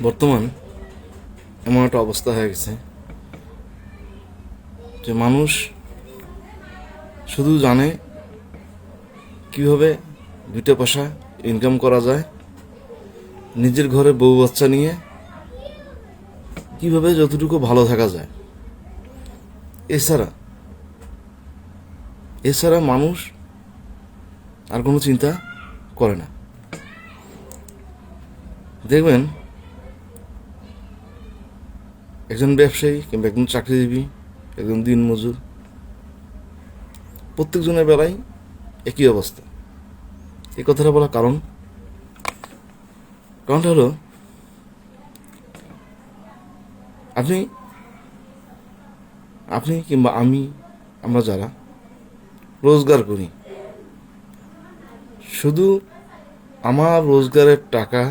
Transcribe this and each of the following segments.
বর্তমান এমন একটা অবস্থা হয়ে গেছে যে মানুষ শুধু জানে কিভাবে দুইটা পয়সা ইনকাম করা যায়, নিজের ঘরে বউ বাচ্চা নিয়ে কিভাবে যতটুকু ভালো থাকা যায়। এছাড়া মানুষ আর কোনো চিন্তা করে না। দেখবেন একজন ব্যবসায়ী কিংবা একজন চাকরিজীবী, একজন দিনমজুর, প্রত্যেকজনের বেলায় একই অবস্থা। এই কথাটা বলার কারণটা হলো, আপনি কিংবা আমরা যারা রোজগার করি, শুধু আমার রোজগারের টাকা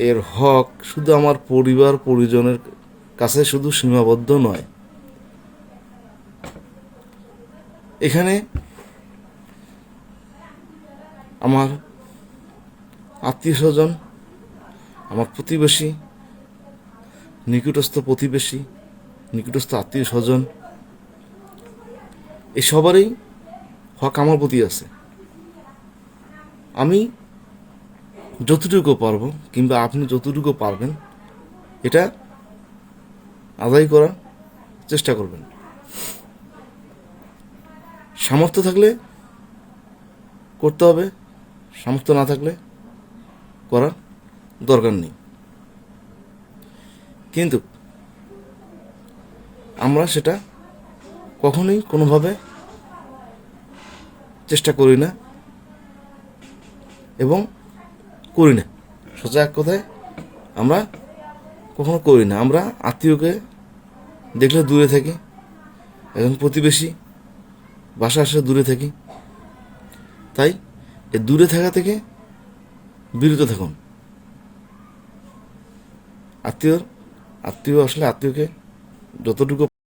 এর হক শুধু আমার পরিবার পরিজনের কাছে শুধু সীমাবদ্ধ নয়। এখানে আমার আত্মীয় স্বজন, আমার প্রতিবেশী, নিকটস্থ প্রতিবেশী, নিকটস্থ আত্মীয় স্বজন, এই সবারই হক আমার প্রতি আছে। আমি যতটুকু পারবো কিংবা আপনি যতটুকু পারবেন এটা আদায় করার চেষ্টা করবেন। সামর্থ্য থাকলে করতে হবে, সামর্থ্য না থাকলে করার দরকার নেই। কিন্তু আমরা সেটা কখনোই কোনোভাবে চেষ্টা করি না এবং করি না। সোজা এক কথায় আমরা কখনো করি না। আমরা আত্মীয়কে দেখলে দূরে থাকি, একজন প্রতিবেশী বাসা আসলে দূরে থাকি। তাই এই দূরে থাকা থেকে বিরত থাকুন। আত্মীয় আসলে আত্মীয়কে যতটুকু